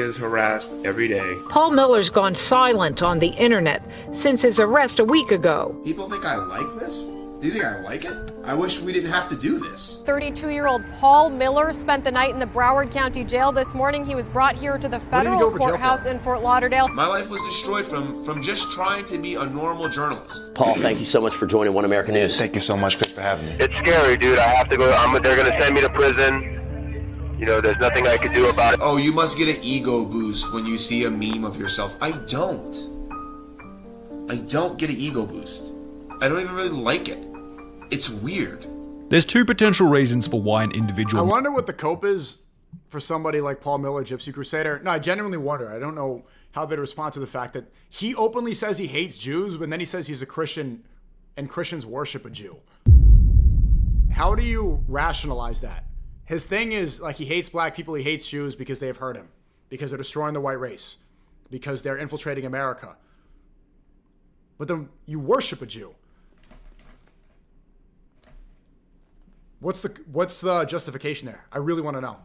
is harassed every day. Paul Miller's gone silent on the internet since his arrest a week ago. People think I like this? Do you think I like it? I wish we didn't have to do this. 32-year-old Paul Miller spent the night in the Broward County Jail this morning. He was brought here to the federal courthouse in Fort Lauderdale. My life was destroyed from just trying to be a normal journalist. Paul, thank you so much for joining One American News. Thank you so much, Chris, for having me. It's scary, dude. I have to go. They're going to send me to prison. You know, there's nothing I can do about it. Oh, you must get an ego boost when you see a meme of yourself. I don't get an ego boost. I don't even really like it. It's weird. There's two potential reasons for why an individual... I wonder what the cope is for somebody like Paul Miller, Gypsy Crusader. No, I genuinely wonder. I don't know how they'd respond to the fact that he openly says he hates Jews, but then he says he's a Christian and Christians worship a Jew. How do you rationalize that? His thing is, like, he hates black people, he hates Jews because they've hurt him, because they're destroying the white race, because they're infiltrating America. But then you worship a Jew. What's the justification there? I really want to know.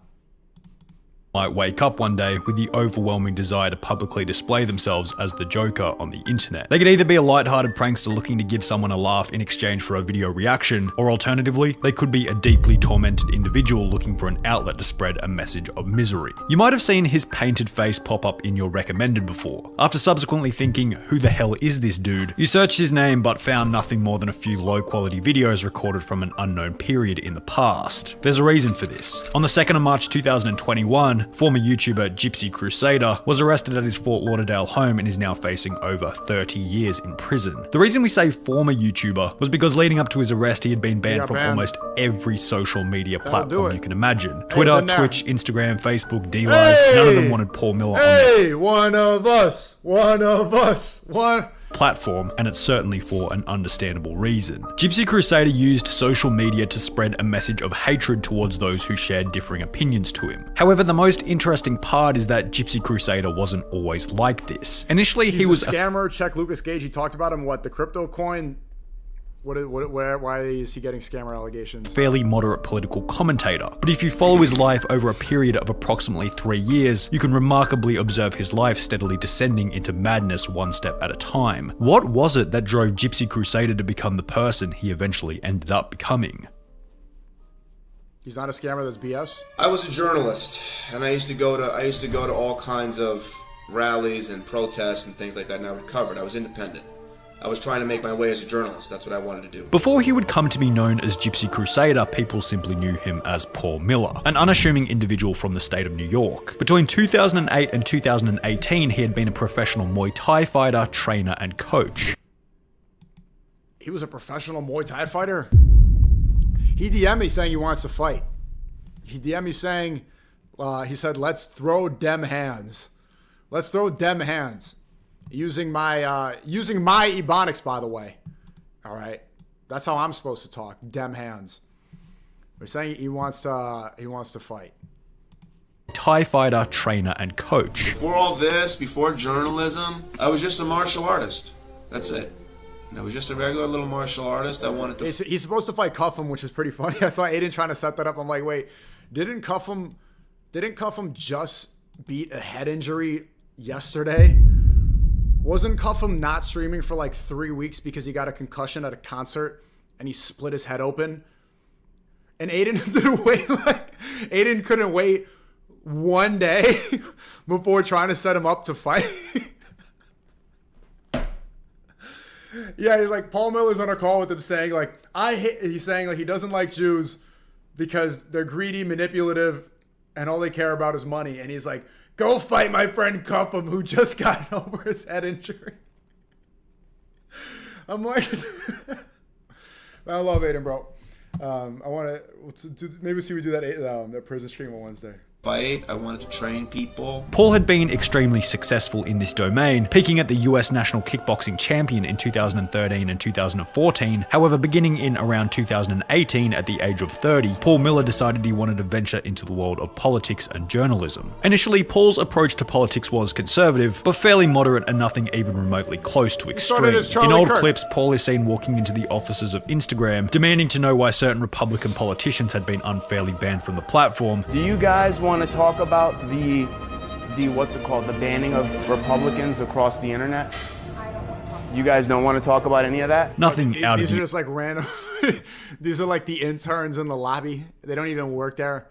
Might wake up one day with the overwhelming desire to publicly display themselves as the Joker on the internet. They could either be a lighthearted prankster looking to give someone a laugh in exchange for a video reaction, or alternatively, they could be a deeply tormented individual looking for an outlet to spread a message of misery. You might have seen his painted face pop up in your recommended before. After subsequently thinking, who the hell is this dude? You searched his name but found nothing more than a few low quality videos recorded from an unknown period in the past. There's a reason for this. On the 2nd of March 2021, former YouTuber Gypsy Crusader was arrested at his Fort Lauderdale home and is now facing over 30 years in prison. The reason we say former YouTuber was because leading up to his arrest, he had been banned from almost every social media platform you can imagine. Twitter, Twitch, Instagram, Facebook, DLive, none of them wanted Paul Miller on their one of us, one platform, and it's certainly for an understandable reason. Gypsy Crusader used social media to spread a message of hatred towards those who shared differing opinions to him. However, the most interesting part is that Gypsy Crusader wasn't always like this. Initially, he was a scammer. Check Lucas Gage. He talked about him. What, the crypto coin? Why is he getting scammer allegations? Fairly moderate political commentator, but if you follow his life over a period of approximately 3 years, you can remarkably observe his life steadily descending into madness one step at a time. What was it that drove Gypsy Crusader to become the person he eventually ended up becoming? He's not a scammer, that's BS. I was a journalist, and I used to go to all kinds of rallies and protests and things like that, and I recovered. I was independent. I was trying to make my way as a journalist. That's what I wanted to do. Before he would come to be known as Gypsy Crusader, people simply knew him as Paul Miller, an unassuming individual from the state of New York. Between 2008 and 2018, he had been a professional Muay Thai fighter, trainer, and coach. He was a professional Muay Thai fighter? He DM'd me saying he wants to fight. He DM'd me saying, he said, let's throw dem hands. Let's throw dem hands. Using my Ebonics, by the way. All right, that's how I'm supposed to talk. Dem hands. We're saying he wants to fight. Thai fighter, trainer, and coach. Before all this, before journalism, I was just a martial artist. That's it. I was just a regular little martial artist. I wanted to. He's supposed to fight Cuffham, which is pretty funny. I saw Aiden trying to set that up. I'm like, wait, didn't Cuffham just beat a head injury yesterday? Wasn't Cuffham not streaming for like 3 weeks because he got a concussion at a concert and he split his head open? And Aiden Aiden couldn't wait 1 day before trying to set him up to fight. Yeah, he's like, Paul Miller's on a call with him saying like, he's saying like he doesn't like Jews because they're greedy, manipulative, and all they care about is money. And he's like, go fight my friend Cupham, who just got over his head injury. I'm like, I love Aiden, bro. I want to maybe see we do that prison stream on Wednesday. Fight. I wanted to train people. Paul had been extremely successful in this domain, peaking at the US National Kickboxing Champion in 2013 and 2014. However, beginning in around 2018 at the age of 30, Paul Miller decided he wanted to venture into the world of politics and journalism. Initially, Paul's approach to politics was conservative, but fairly moderate and nothing even remotely close to extreme. In old clips, Paul is seen walking into the offices of Instagram, demanding to know why certain Republican politicians had been unfairly banned from the platform. Do you guys want to talk about the what's it called, the banning of Republicans across the internet? You guys don't want to talk about any of that? Nothing out of These are just like random. These are like the interns in the lobby. They don't even work there.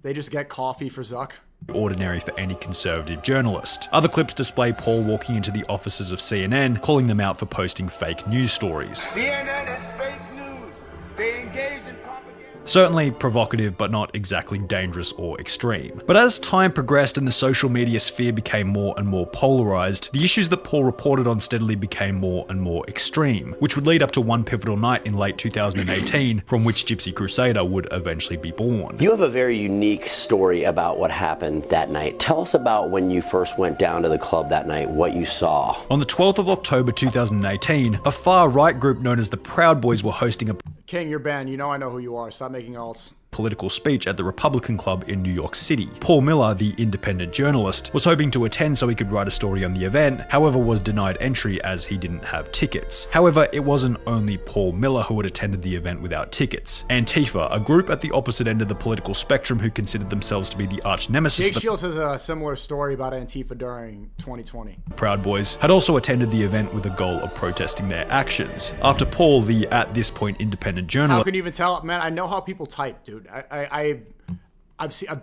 They just get coffee for Zuck. Ordinary for any conservative journalist. Other clips display Paul walking into the offices of CNN, calling them out for posting fake news stories. CNN is fake news. They engage in propaganda. Certainly provocative, but not exactly dangerous or extreme. But as time progressed and the social media sphere became more and more polarized, the issues that Paul reported on steadily became more and more extreme, which would lead up to one pivotal night in late 2018, from which Gypsy Crusader would eventually be born. You have a very unique story about what happened that night. Tell us about when you first went down to the club that night, what you saw. On the 12th of October 2018, a far-right group known as the Proud Boys were hosting a King, you're banned. You know I know who you are. Stop making alts. Political speech at the Republican Club in New York City. Paul Miller, the independent journalist, was hoping to attend so he could write a story on the event, however was denied entry as he didn't have tickets. However, it wasn't only Paul Miller who had attended the event without tickets. Antifa, a group at the opposite end of the political spectrum who considered themselves to be the arch nemesis. Jake Shields has a similar story about Antifa during 2020. Proud Boys had also attended the event with the goal of protesting their actions. After Paul, the at this point independent journalist. How can you even tell? Man, I know how people type, dude. I've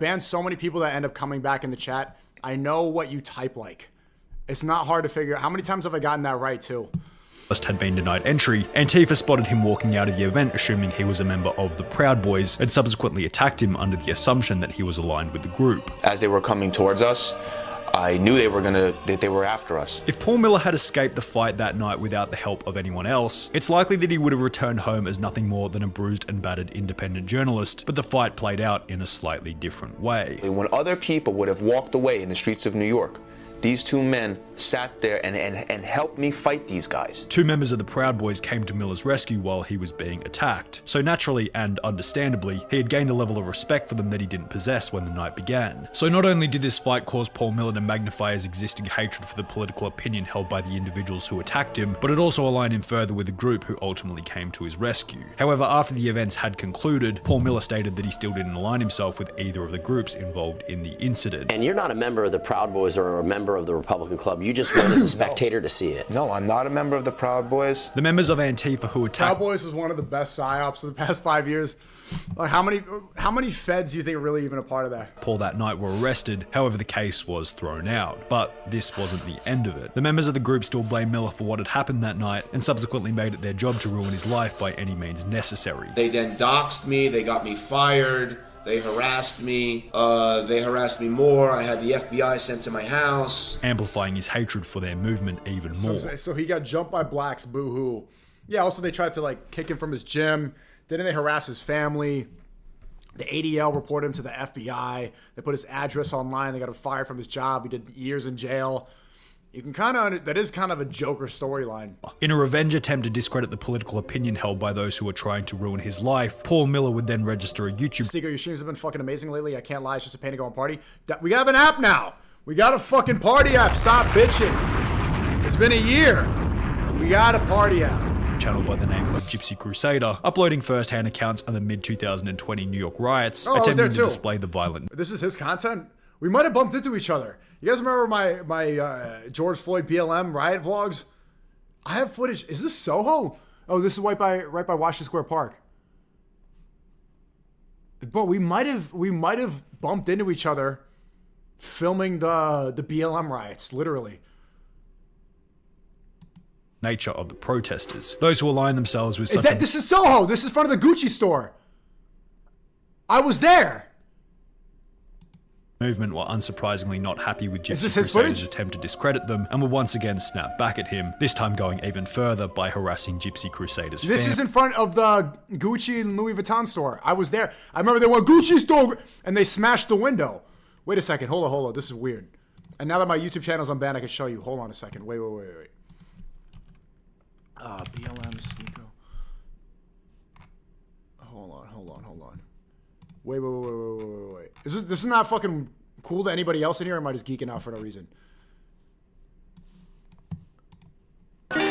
banned so many people that end up coming back in the chat. I know what you type like. It's not hard to figure out. How many times have I gotten that right too? Had been denied entry. Antifa spotted him walking out of the event assuming he was a member of the Proud Boys and subsequently attacked him under the assumption that he was aligned with the group. As they were coming towards us, I knew that they were after us. If Paul Miller had escaped the fight that night without the help of anyone else, it's likely that he would have returned home as nothing more than a bruised and battered independent journalist, but the fight played out in a slightly different way. When other people would have walked away in the streets of New York, these two men sat there and helped me fight these guys. Two members of the Proud Boys came to Miller's rescue while he was being attacked. So naturally and understandably, he had gained a level of respect for them that he didn't possess when the night began. So not only did this fight cause Paul Miller to magnify his existing hatred for the political opinion held by the individuals who attacked him, but it also aligned him further with the group who ultimately came to his rescue. However, after the events had concluded, Paul Miller stated that he still didn't align himself with either of the groups involved in the incident. And you're not a member of the Proud Boys or a member of the Republican Club. You just went as a spectator to see it. No, I'm not a member of the Proud Boys. The members of Antifa who attacked Proud Boys is one of the best psyops of the past 5 years. Like how many feds do you think are really even a part of that? Paul that night were arrested, however the case was thrown out. But this wasn't the end of it. The members of the group still blamed Miller for what had happened that night and subsequently made it their job to ruin his life by any means necessary. They then doxed me, they got me fired. They harassed me more. I had the FBI sent to my house. Amplifying his hatred for their movement even more. So he got jumped by blacks, boo-hoo. Yeah, also they tried to like kick him from his gym. Didn't they harass his family? The ADL reported him to the FBI. They put his address online. They got him fired from his job. He did years in jail. You can that is kind of a Joker storyline. In a revenge attempt to discredit the political opinion held by those who were trying to ruin his life, Paul Miller would then register a YouTube. STICKO, your streams have been fucking amazing lately. I can't lie, it's just a pain to go on party. We have an app now. We got a fucking party app. Stop bitching. It's been a year. We got a party app. Channel by the name of Gypsy Crusader, uploading first-hand accounts of the mid-2020 New York riots, attempting to display the violent. This is his content? We might have bumped into each other. You guys remember my George Floyd BLM riot vlogs? I have footage. Is this Soho? Oh, this is right by Washington Square Park. But we might have bumped into each other filming the BLM riots, literally. Nature of the protesters. Those who align themselves with This is Soho. This is in front of the Gucci store. I was there. Movement were unsurprisingly not happy with Gypsy Crusader's attempt to discredit them and would once again snap back at him, this time going even further by harassing Gypsy Crusader's This is in front of the Gucci and Louis Vuitton store. I was there. I remember they went Gucci store and they smashed the window. Wait a second. Hold on. This is weird. And now that my YouTube channel's unbanned, I can show you. Hold on a second. Wait. BLM SNEAKO. Hold on. Wait. This is not fucking cool to anybody else in here, or am I just geeking out for no reason? This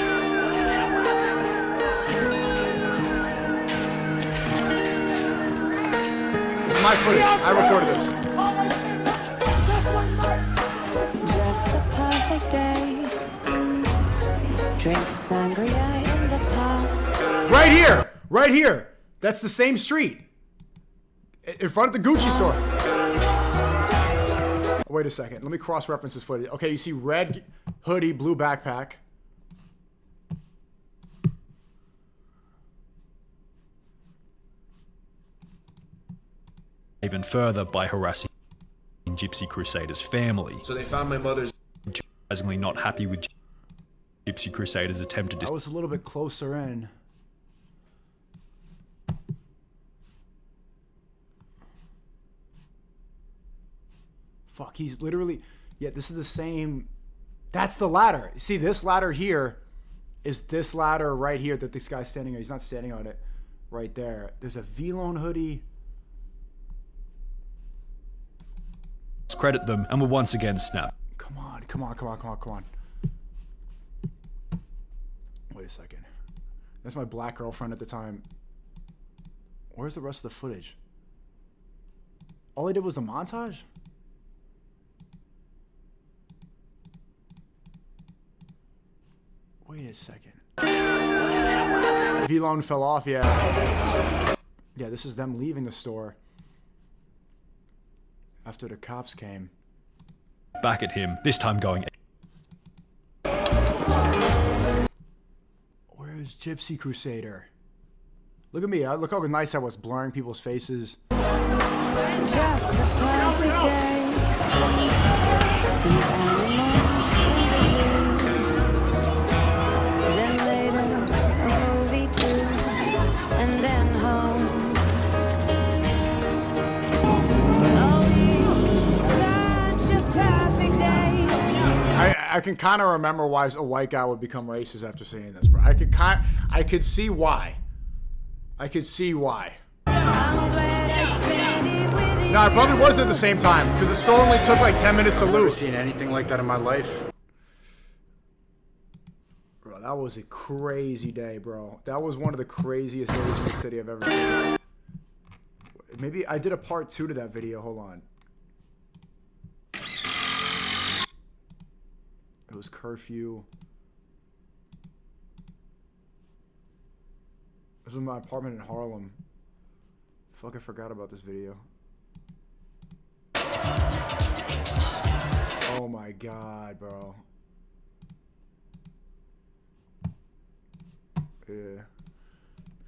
is my footage. I recorded this. perfect day. Drink sangria in the park. Right here! Right here! That's the same street. In front of the Gucci store. Wait a second. Let me cross-reference this footage. Okay, you see red hoodie, blue backpack. Even further by harassing Gypsy Crusader's family. So they found my mother's... Surprisingly not happy with Gypsy Crusader's attempt to... I was a little bit closer in. Fuck, he's literally... Yeah, this is the same... That's the ladder. See, this ladder here is this ladder right here that this guy's standing on. He's not standing on it. Right there. There's a V-Lone hoodie. Credit them and were once again snapped. Come on, come on, come on, come on, come on. Wait a second. That's my black girlfriend at the time. Where's the rest of the footage? All I did was the montage? Wait a second. V-Lone fell off, yeah. Yeah, this is them leaving the store. After the cops came. Back at him, this time going... Where's Gypsy Crusader? Look at me. Look how nice I was blurring people's faces. Just a perfect day. Feed animals in the zoo. Then later, a movie too. And then home. I can kind of remember why a white guy would become racist after seeing this, bro. I could see why. I could see why. No, it probably was at the same time because the store only took like 10 minutes to loot. I've never seen anything like that in my life. Bro, that was a crazy day, bro. That was one of the craziest days in the city I've ever seen. Maybe I did a part 2 to that video. Hold on. It was curfew. This is my apartment in Harlem. Fuck, I forgot about this video. Oh my god, bro. Yeah.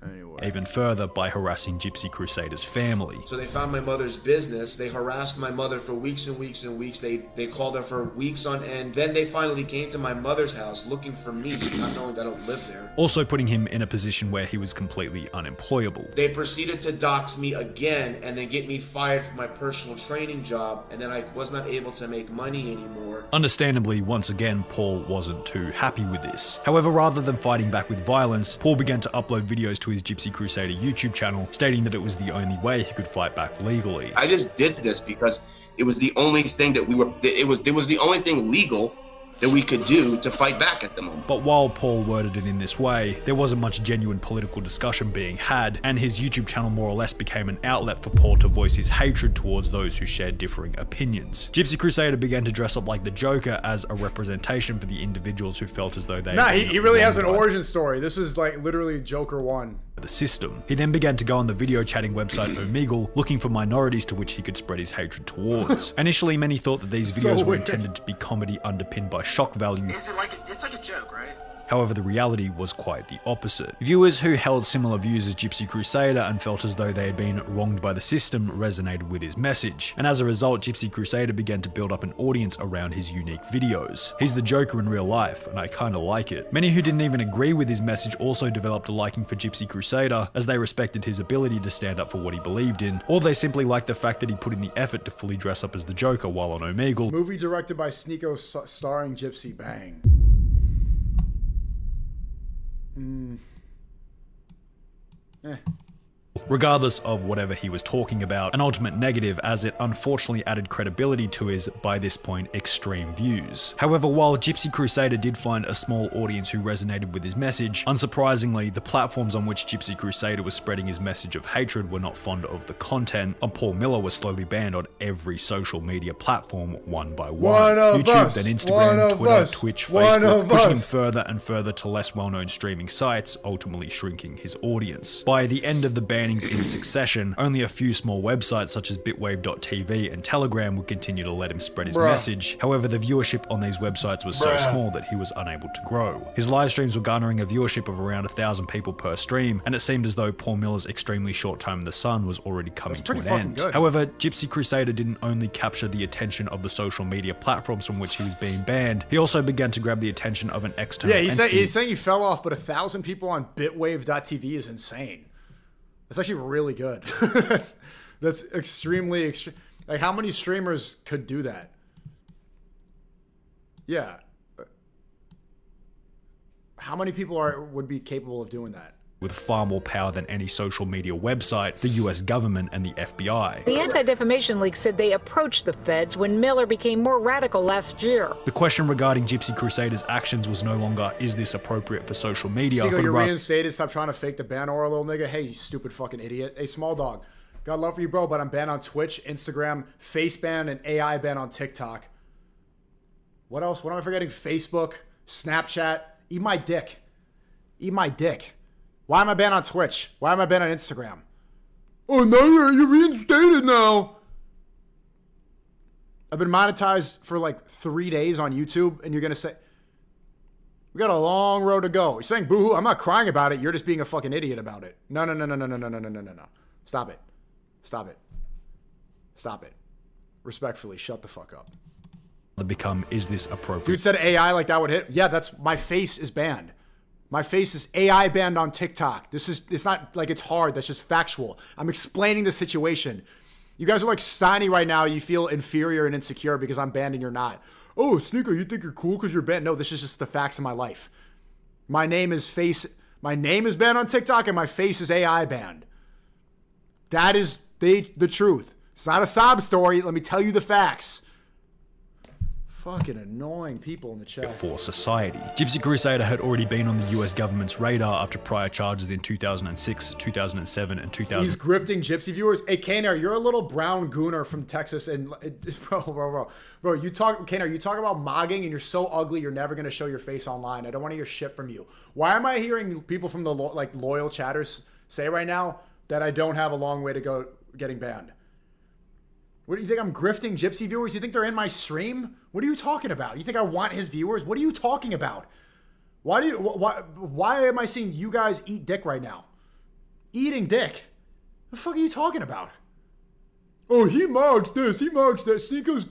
Anyway. Even further by harassing Gypsy Crusader's family. So they found my mother's business. They harassed my mother for weeks and weeks and weeks. They called her for weeks on end. Then they finally came to my mother's house looking for me, not knowing that I don't live there. Also putting him in a position where he was completely unemployable. They proceeded to dox me again and then get me fired from my personal training job, and then I was not able to make money anymore. Understandably, once again, Paul wasn't too happy with this. However, rather than fighting back with violence, Paul began to upload videos to his Gypsy Crusader YouTube channel, stating that it was the only way he could fight back legally. I just did this because it was the only thing that it was the only thing legal that we could do to fight back at the moment. But while Paul worded it in this way, there wasn't much genuine political discussion being had, and his YouTube channel more or less became an outlet for Paul to voice his hatred towards those who shared differing opinions. Gypsy Crusader began to dress up like the Joker as a representation for the individuals who felt as though they... Nah, he really has an origin story. This is like literally Joker 1. The system. He then began to go on the video chatting website Omegle, looking for minorities to which he could spread his hatred towards. Initially, many thought that these videos were intended to be comedy underpinned by shock value. It's like a joke, right? However, the reality was quite the opposite. Viewers who held similar views as Gypsy Crusader and felt as though they had been wronged by the system resonated with his message, and as a result, Gypsy Crusader began to build up an audience around his unique videos. He's the Joker in real life, and I kinda like it. Many who didn't even agree with his message also developed a liking for Gypsy Crusader, as they respected his ability to stand up for what he believed in, or they simply liked the fact that he put in the effort to fully dress up as the Joker while on Omegle. Movie directed by SNEAKO starring Gypsy. Bang. regardless of whatever he was talking about, an ultimate negative as it unfortunately added credibility to his, by this point, extreme views. However, while Gypsy Crusader did find a small audience who resonated with his message, unsurprisingly, the platforms on which Gypsy Crusader was spreading his message of hatred were not fond of the content, and Paul Miller was slowly banned on every social media platform one by one. YouTube, then Instagram, Twitter, Twitch, Facebook, pushing him further and further to less well-known streaming sites, ultimately shrinking his audience. By the end of the bannings in succession, only a few small websites such as bitwave.tv and Telegram would continue to let him spread his message. However, the viewership on these websites was so small that he was unable to grow. His live streams were garnering a viewership of around 1,000 people per stream, and it seemed as though Paul Miller's extremely short time in the sun was already coming to an end. However, Gypsy Crusader didn't only capture the attention of the social media platforms from which he was being banned, he also began to grab the attention of an external entity. He's saying he fell off, but 1,000 people on bitwave.tv is insane. That's actually really good. that's extremely extreme. Like, how many streamers could do that? Yeah. How many people would be capable of doing that? With far more power than any social media website, the US government, and the FBI. The Anti-Defamation League said they approached the feds when Miller became more radical last year. The question regarding Gypsy Crusader's actions was no longer, is this appropriate for social media? STICKO, you're reinstated. Stop trying to fake the ban or little nigga. Hey, you stupid fucking idiot. Hey, small dog. Got love for you, bro, but I'm banned on Twitch, Instagram, face ban, and AI ban on TikTok. What else? What am I forgetting? Facebook, Snapchat. Eat my dick. Eat my dick. Why am I banned on Twitch? Why am I banned on Instagram? Oh, no, you're reinstated now. I've been monetized for like 3 days on YouTube, and you're going to say, we got a long road to go. You're saying boo-hoo. I'm not crying about it. You're just being a fucking idiot about it. No. Stop it. Stop it. Stop it. Respectfully, shut the fuck up. Become, is this appropriate? Dude said AI like that would hit. Yeah, that's, my face is banned. My face is AI banned on TikTok. It's not like it's hard. That's just factual. I'm explaining the situation. You guys are like Steiny right now. You feel inferior and insecure because I'm banned and you're not. Oh, SNEAKO, you think you're cool because you're banned? No, this is just the facts of my life. My name is banned on TikTok and my face is AI banned. That is the truth. It's not a sob story. Let me tell you the facts. Fucking annoying people in the chat. For society. Gypsy Crusader had already been on the US government's radar after prior charges in 2006, 2007, and 2000. He's grifting Gypsy viewers. Hey, Kaner, you're a little brown gooner from Texas, and bro, you talk about mogging, and you're so ugly, you're never gonna show your face online. I don't want to hear shit from you. Why am I hearing people from the loyal chatters say right now that I don't have a long way to go getting banned? What do you think, I'm grifting Gypsy viewers? You think they're in my stream? What are you talking about? You think I want his viewers? What are you talking about? Why am I seeing you guys eat dick right now? Eating dick? The fuck are you talking about? Oh, he mogs this, he mogs that. SNEAKO's...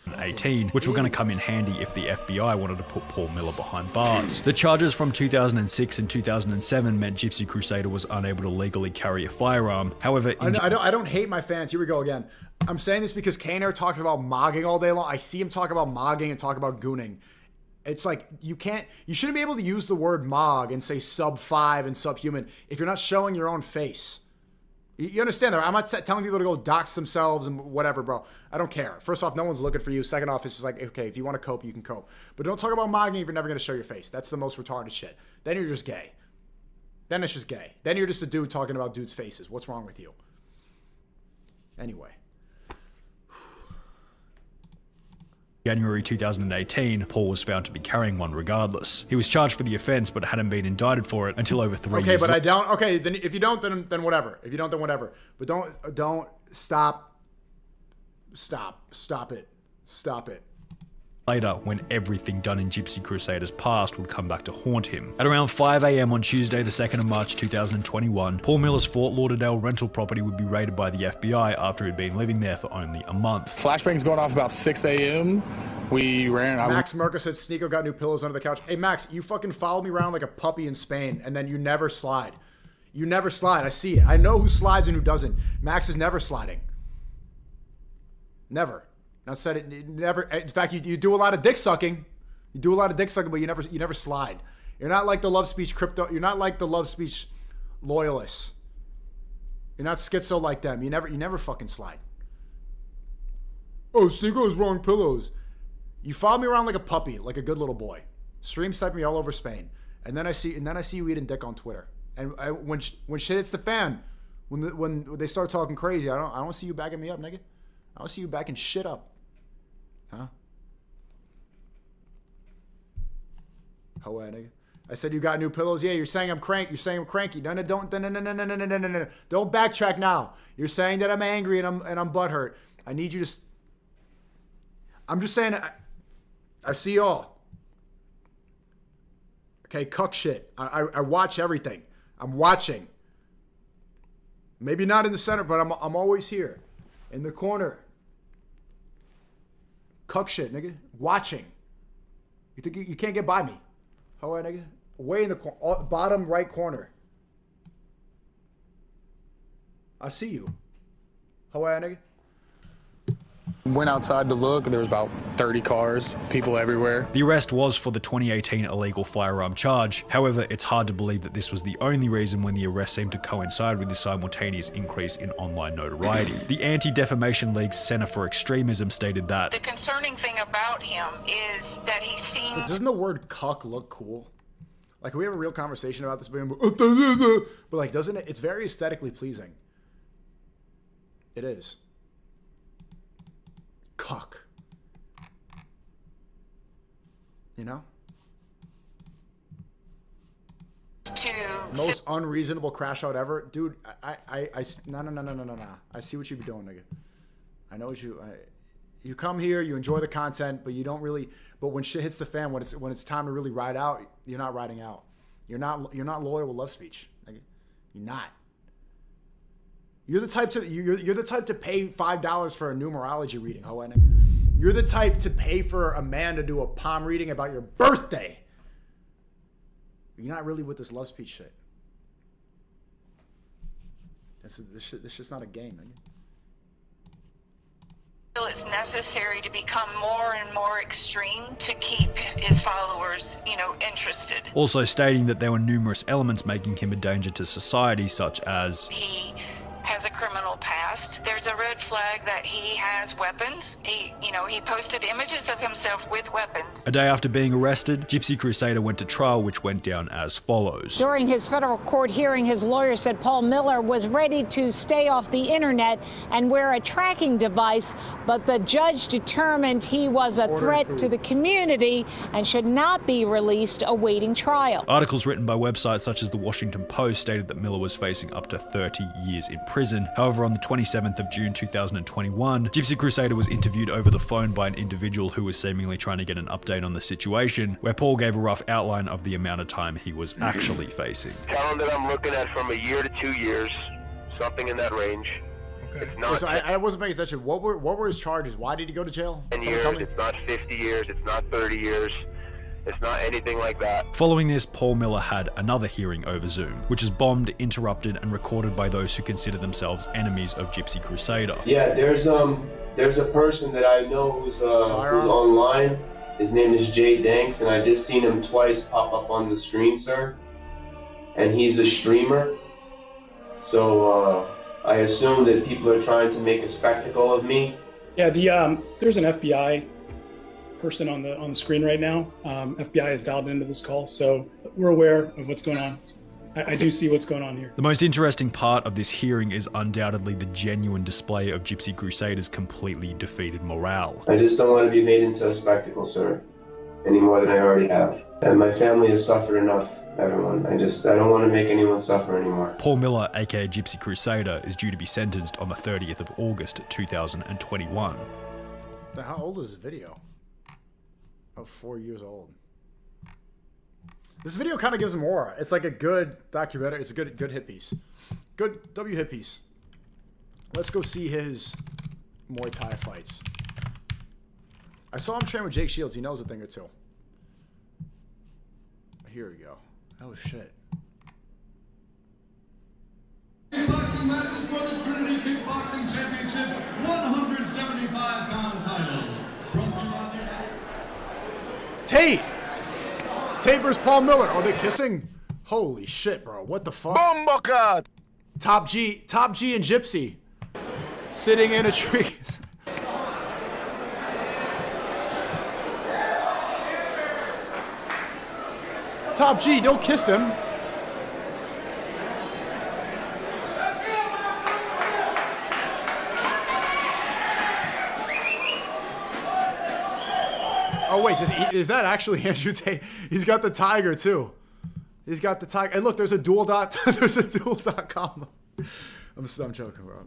2018, which were going to come in handy if the FBI wanted to put Paul Miller behind bars. The charges from 2006 and 2007 meant Gypsy Crusader was unable to legally carry a firearm. However, I don't hate my fans. Here we go again. I'm saying this because Kaner talks about mogging all day long. I see him talk about mogging and talk about gooning. It's like you shouldn't be able to use the word mog and say sub 5 and subhuman if you're not showing your own face. You understand that? I'm not telling people to go dox themselves and whatever, bro. I don't care. First off, no one's looking for you. Second off, it's just like, okay, if you want to cope, you can cope. But don't talk about mogging if you're never going to show your face. That's the most retarded shit. Then you're just gay. Then it's just gay. Then you're just a dude talking about dudes' faces. What's wrong with you? Anyway. January 2018, Paul was found to be carrying one regardless. He was charged for the offense, but hadn't been indicted for it until over 3 years. Okay, but I don't. Okay, then if you don't, then whatever. If you don't, then whatever. But don't stop it. Stop it. Later, when everything done in Gypsy Crusader's past would come back to haunt him. At around 5 AM on Tuesday, the 2nd of March 2021, Paul Miller's Fort Lauderdale rental property would be raided by the FBI after he'd been living there for only a month. Flashbang's going off about 6 AM. We ran... Max Merca said SNEAKO got new pillows under the couch. Hey, Max, you fucking follow me around like a puppy in Spain, and then you never slide. You never slide. I see it. I know who slides and who doesn't. Max is never sliding. Never. I said it never. In fact, you do a lot of dick sucking. You do a lot of dick sucking, but you never slide. You're not like the love speech crypto. You're not like the love speech loyalists. You're not schizo like them. You never fucking slide. Oh, SNEAKO's wrong pillows. You follow me around like a puppy, like a good little boy. Stream snipe me all over Spain, and then I see you eating dick on Twitter. And when shit hits the fan, when they start talking crazy, I don't see you backing me up, nigga. I don't see you backing shit up, huh? How nigga? I said you got new pillows. Yeah, you're saying I'm cranky. You're saying I'm cranky. No. Don't backtrack now. You're saying that I'm angry and I'm butthurt. I need you to. I'm just saying. I see y'all. Okay, cuck shit. I watch everything. I'm watching. Maybe not in the center, but I'm always here, in the corner. Cuck shit, nigga. Watching. You think you can't get by me? How nigga? Way in the bottom right corner. I see you. How nigga? Went outside to look. There was about 30 cars, people everywhere. The arrest was for the 2018 illegal firearm charge. However, it's hard to believe that this was the only reason when the arrest seemed to coincide with the simultaneous increase in online notoriety. The Anti-Defamation League's Center for Extremism stated that the concerning thing about him is that he seems... But doesn't the word cuck look cool? Like, can we have a real conversation about this? But like, doesn't it? It's very aesthetically pleasing. It is. Cuck. You know? Most unreasonable crash out ever. Dude, no. I see what you be doing, nigga. I know what you come here, you enjoy the content, but you don't really, but when shit hits the fan, when it's time to really ride out, you're not riding out. You're not loyal with love speech, nigga. You're not. You're the type to pay $5 for a numerology reading, nigga. You're the type to pay for a man to do a palm reading about your birthday. You're not really with this love speech shit. This shit's not a game, nigga. It's necessary to become more and more extreme to keep his followers, interested. Also stating that there were numerous elements making him a danger to society, such as he has a criminal past. There's a red flag that he has weapons. He posted images of himself with weapons. A day after being arrested, Gypsy Crusader went to trial, which went down as follows. During his federal court hearing, his lawyer said Paul Miller was ready to stay off the internet and wear a tracking device, but the judge determined he was a threat to the community and should not be released awaiting trial. Articles written by websites such as the Washington Post stated that Miller was facing up to 30 years in prison. However, on the 27th of June 2021, Gypsy Crusader was interviewed over the phone by an individual who was seemingly trying to get an update on the situation, where Paul gave a rough outline of the amount of time he was actually facing. Tell him that I'm looking at from a year to 2 years, something in that range. Okay. It's not, so I wasn't paying attention. What were his charges? Why did he go to jail? 10 years, it's not 50 years, it's not 30 years. It's not anything like that. Following this, Paul Miller had another hearing over Zoom, which is bombed, interrupted, and recorded by those who consider themselves enemies of Gypsy Crusader. Yeah, there's a person that I know who's online. His name is Jay Danks, and I just seen him twice pop up on the screen, sir. And he's a streamer. So I assume that people are trying to make a spectacle of me. Yeah, there's an FBI person on the screen right now. FBI is dialed into this call, so we're aware of what's going on. I do see what's going on here. The most interesting part of this hearing is undoubtedly the genuine display of Gypsy Crusader's completely defeated morale. I just don't want to be made into a spectacle, sir, any more than I already have. And my family has suffered enough, everyone. I don't want to make anyone suffer anymore. Paul Miller, aka Gypsy Crusader, is due to be sentenced on the 30th of August 2021. Now, how old is this video? Oh, 4 years old. This video kind of gives him aura. It's like a good documentary. It's a good hit piece. Good hit piece. Let's go see his Muay Thai fights. I saw him train with Jake Shields. He knows a thing or two. Here we go. Oh, shit. Kickboxing matches for the Trinity Kickboxing Championships 175-pound title. Brought to you by Tate. Tate versus Paul Miller. Are they kissing? Holy shit, bro. What the fuck? Bomba. Top G and Gypsy. Sitting in a tree. Top G, don't kiss him. Oh wait, is that actually Andrew Tate? He's got the tiger too. He's got the tiger. And look, there's a dual dot. There's a dual.com. I'm joking, bro.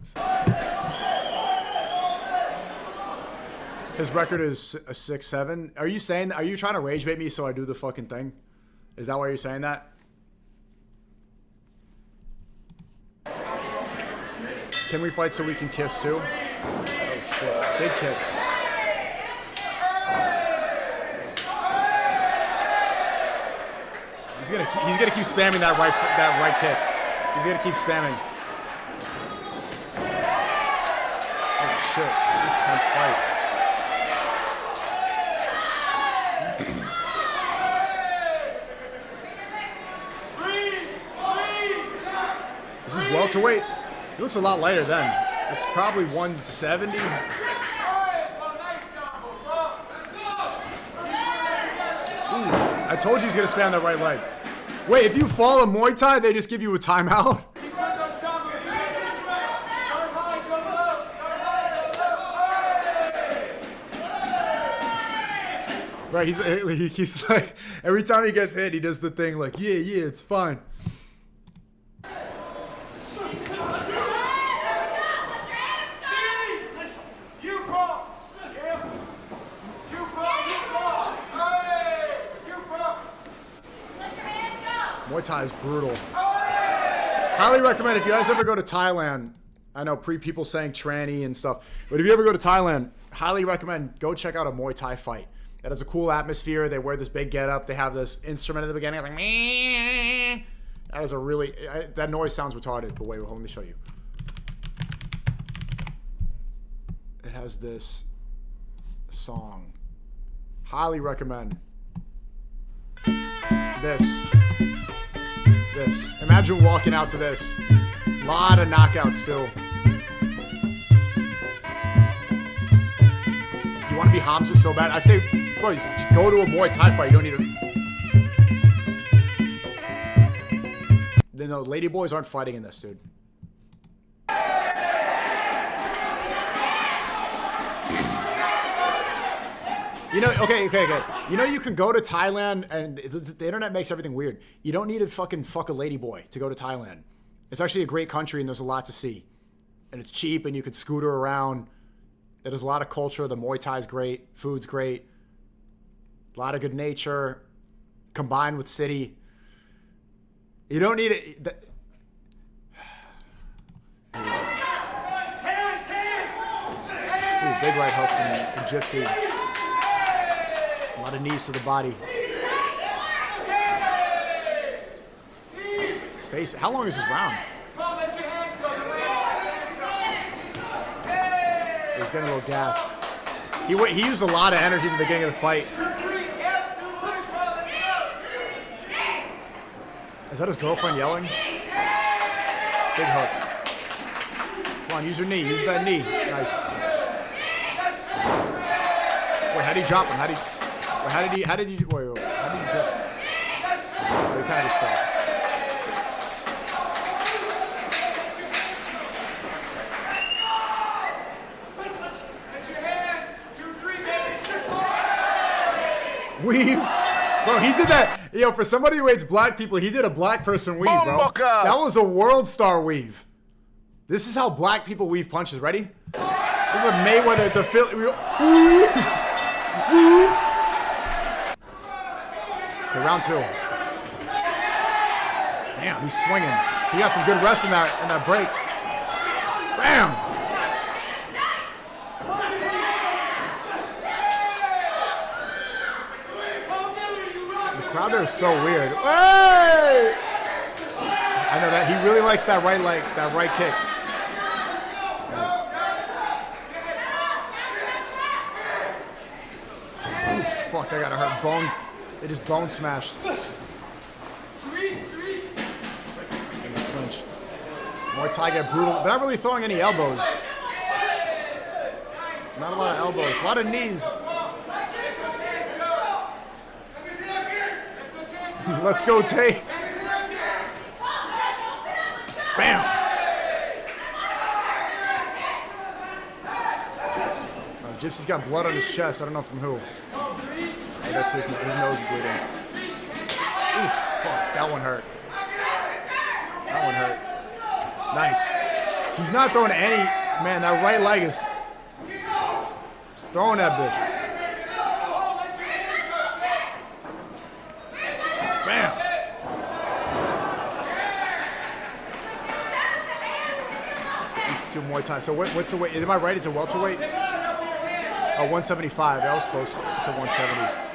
His record is a 6-7. Are you saying? Are you trying to rage bait me so I do the fucking thing? Is that why you're saying that? Can we fight so we can kiss too? Oh shit! Big kicks. He's gonna keep spamming that right kick. He's gonna keep spamming. Oh shit! Intense fight. This is welterweight. He looks a lot lighter then. It's probably 170. I told you he's gonna spam that right leg. Wait, if you fall in Muay Thai, they just give you a timeout? Right, he's like, every time he gets hit, he does the thing like, yeah, it's fine. Muay Thai is brutal. Highly recommend if you guys ever go to Thailand. I know people saying tranny and stuff, but if you ever go to Thailand, highly recommend go check out a Muay Thai fight. It has a cool atmosphere. They wear this big getup. They have this instrument at the beginning. Like, meh. That is a really that noise sounds retarded. But wait, let me show you. It has this song. Highly recommend. This. Imagine walking out to this. A lot of knockouts too. You want to be Hamza so bad? I say, bro, you go to a Muay Thai fight. You don't need to. No, lady boys aren't fighting in this, dude. You know, okay. You know, you can go to Thailand, and the internet makes everything weird. You don't need to fucking fuck a ladyboy to go to Thailand. It's actually a great country, and there's a lot to see. And it's cheap, and you can scooter around. There's a lot of culture. The Muay Thai is great. Food's great. A lot of good nature, combined with city. You don't need it. Ooh, big right hook from Gypsy. A lot of knees to the body. His face. How long is this round? He's getting a little gas. He used a lot of energy in the beginning of the fight. Is that his girlfriend yelling? Big hooks. Come on, use your knee. Use that knee. Nice. Wait, how did he drop him? How did he drop? Oh, he kind of just fell. Weave. Bro, he did that. Yo, for somebody who hates black people, he did a black person weave, bro. That was a world star weave. This is how black people weave punches. Ready? This is a Mayweather at the Philly. Okay, round two. Damn, he's swinging. He got some good rest in that break. Bam! The crowd there is so weird. Hey! I know that he really likes that right leg, that right kick. Nice. Oof, fuck, that gotta hurt. Bone. They just bone smashed. In the clinch. Muay Thai get brutal. They're not really throwing any elbows. Not a lot of elbows. A lot of knees. Let's go, Tay. Bam. Gypsy's got blood on his chest. I don't know from who. Oh, that's his nose bleeding. Oof, fuck. That one hurt. That one hurt. Nice. He's not throwing any. Man, that right leg is. He's throwing that bitch. Bam. Institute Muay Thai. So what's the weight? Am I right? It's a welterweight? Oh, 175. That was close. It's a 170.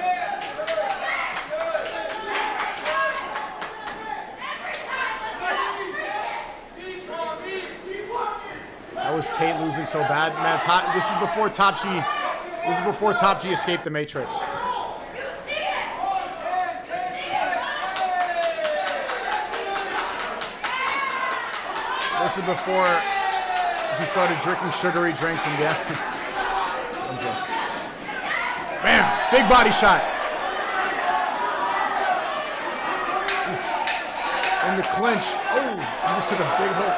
That was Tate losing so bad, man. This is before Top G. This is before Top G escaped the Matrix. This is before he started drinking sugary drinks and yeah. Bam! Big body shot. In the clinch. Oh, he just took a big hook.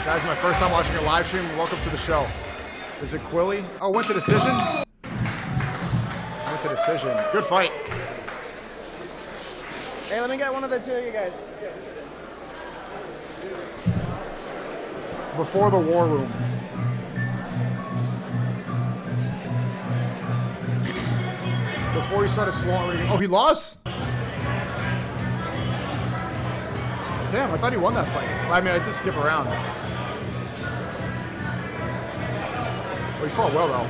Guys, my first time watching a live stream. Welcome to the show. Is it Quilly? Oh, went to decision? Went to decision. Good fight. Hey, let me get one of the two of you guys. Before the war room. Before he started slaughtering. Oh, he lost? Damn, I thought he won that fight. I mean, I did skip around. Well, he fought well, though.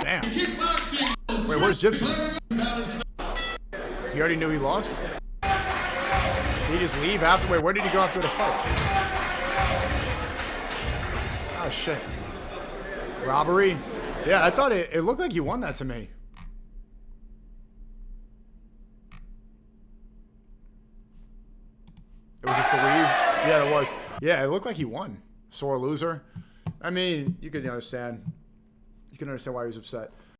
Damn. Wait, where's Gypsy? He already knew he lost? Did he just leave after? Wait, where did he go after the fight? Oh, shit. Robbery? Yeah, I thought it looked like he won that to me. It was just the leave? Yeah, it was. Yeah, it looked like he won. Sore loser. I mean, you can understand. You can understand why he was upset.